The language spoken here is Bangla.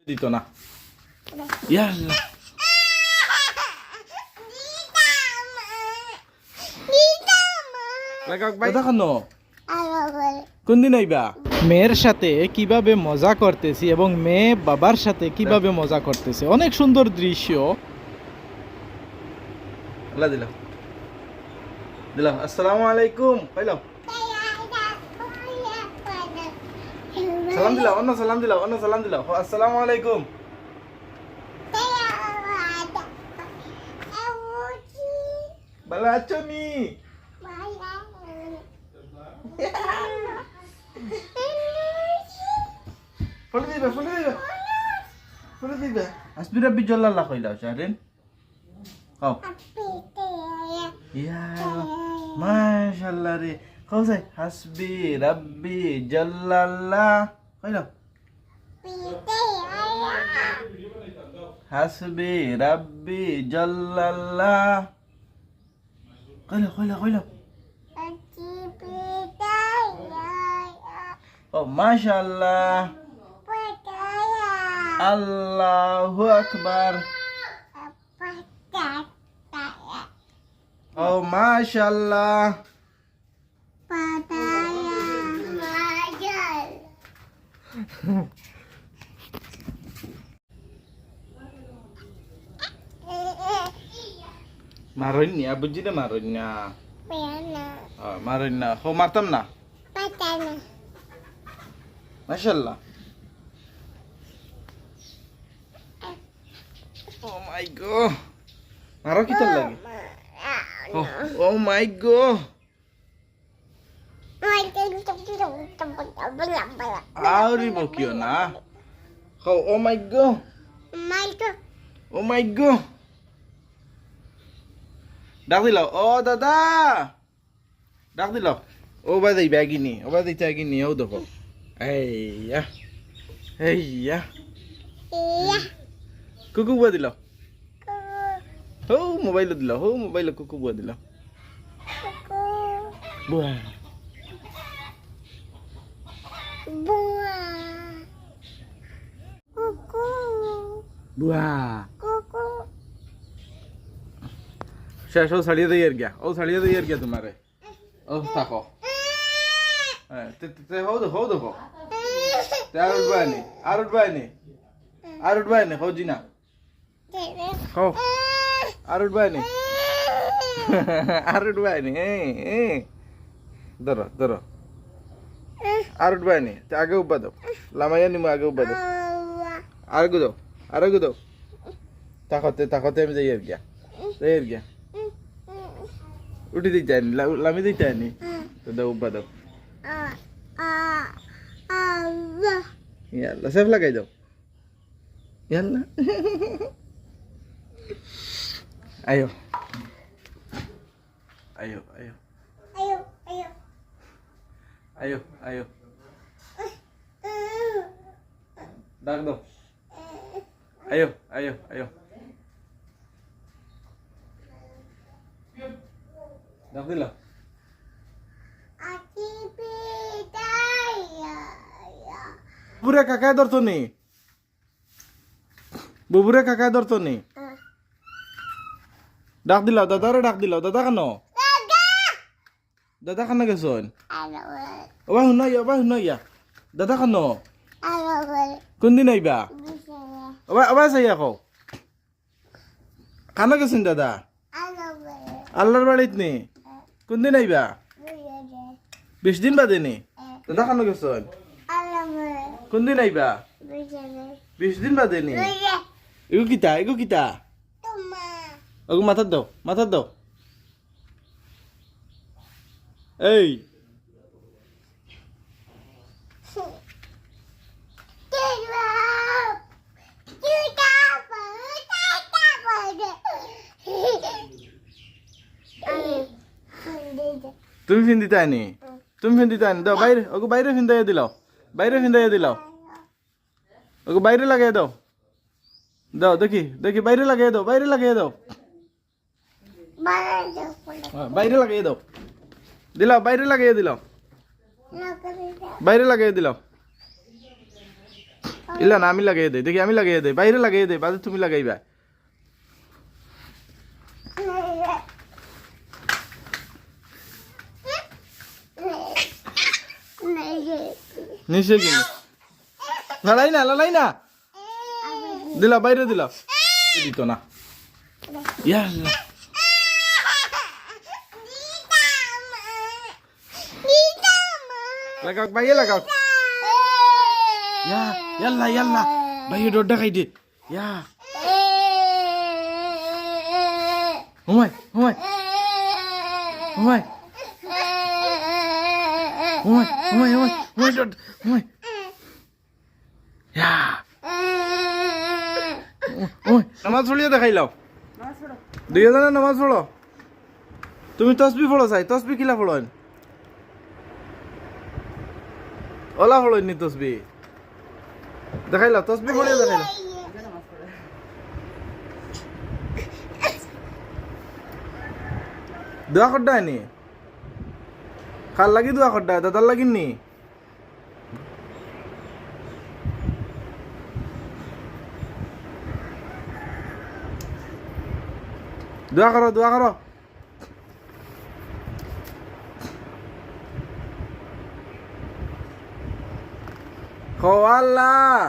দিত না ইয়া কোন দিন আইবা? মেয়ের সাথে কিভাবে মজা করতেছি এবং মেয়ে বাবার সাথে কিভাবে মজা করতেছে, অনেক সুন্দর দৃশ্য। আল্লাহ দিলাম দিলাম। আসসালামু আলাইকুম কইলাম, সালাম দিলাম, অন্য সালাম দিলাম, অন্য সালাম দিলাম। আসসালামু আলাইকুম। ভালো আছো নি? ফুলে দিবে, ফুলে দিবে, ফুলে দিবে। আসবি রাব্বি জাল্লাল্লাহ কইলা শারিন খাও। ইয়া মাশাআল্লাহ রে, খাও যাই। হাসবি রাব্বি জাল্লাল্লাহ কইলা। হাসবি রাব্বি জাল্লাল্লাহ কইলা কইলা কইলা। ও মাশাআল্লাহ, আল্লাহু আকবার। ও মাশাআল্লাহ, মারুন না বুঝি না, মারুন না মারুন না, হো মারতাম না। মাশাআল্লাহ। ও মাই গড, মারো কি তোর লাগে? ও মাই গড, আউরি বকিও না। ও মাই গড, ও মাই গড। ডাক দিল, ও দাদা ডাক দিল। ও বাদাই ব্যাগিনি, ও বাদাই চাগিনি। ও দেখো, এইয়া এইয়া কুকু বুয়া দিল। হো মোবাইল দিল, হো মোবাইল কুকু বুয়া দিল। বুয়া বুয়া শেষ। ও ছাড়িয়ে দিয়ে গিয়া, ও ছাড়িয়ে দিয়ে গিয়া তোমারে। ও থাকো, হো দেখো, হো দেখো। আর উঠবাই নি, আর উঠবাই নি, আর উঠবাই নি। হো জি না হো, আর উঠবাই নি, আর উঠবাই নি। ধরো ধরো, আর উঠবাই নি। আগে উঠবা দাও, লামাইয়া নিমো, আগে উঠবা দাও। আর গো দাও, আর গো দাও। তাকতে তাকতে আমি যাই আর গিয়া, যাই আর গিয়া। উঠে দিতে আনি, লামি দিতে আনি। তো দাও উঠবা দাও। ইয়াল্লা সেফ লাগাই দাও। ইয়াল্লা আয়ো আয়ো আয়ো আয়ো আয়ো, ডাক দাও। আয়ো আয়ো আয়ো, ডাক দিল। বুবুরে কাকায় ধরতো নি, বুবুরে কাকায় ধরতো নি। ডাক দিলাও, দাদারে ডাক দিলাও। দাদা কেন, দাদা কেন গেছন? ওবা শুন ইয়া, ওবা শুন ইয়া। দাদা কেন, কোনদিন আইবা? ওবা ওবা চাই আকৌ কানো গেছেন দাদা? আল্লাহর বাড়িত নি? কোনদিন আইবা? 20 দিন বাদে নি? দাদা কেন গেছন? কোনদিন আইবা? 20 দিন বাদে নি? এগো কিতা, এগো কিতা? ওগো মাথার দাও, মাথার দাও। এই তুমি ফিন্দিতে আনি, তুমি ফিন্দিতে আনি দাও। বাইরে, ওগো বাইরে ফিন্দাইয়া দিলাও, বাইরে ফিন্দাইয়া দিলাও। ওগো বাইরে লাগাই দাও, দাও দেখি দেখি, বাইরে লাগাই দাও, বাইরে লাগাই দাও, বাইরে লাগাই দাও। দিলাও, বাইরে লাগাই দিলাও, বাইরে লাগাই দিলাও। ইলা না আমি লাগাই দেই দেখি আমি লাগাই দেই বাইরে লাগাই দেই বাজে তুমি লাগাইবা নিচে কি লালাই না দিলা বাইরে দিলা দিত না ইয়াল্লা লাগাও বাইরে লাগাও ইয়াল্লা বাইরে ডোডা খাই দে ইয়া ওমাই ওমাই ওমাই ডোড ওমাই ইয়া ওই নামাজ পড়িয়ে দেখাইলাও দুইজনে নামাজ পড়ো তুমি তসবি পড়ো চাই তসবি কিলা পড়ো ওলা পড়ো নি তসবি দেখাইলাও তসবি পড়িয়ে দেখাইলাও দোয়া করডা নি কার লাগি দোয়া করডা দাদার লাগিন নি দোয়া করো আল্লাহ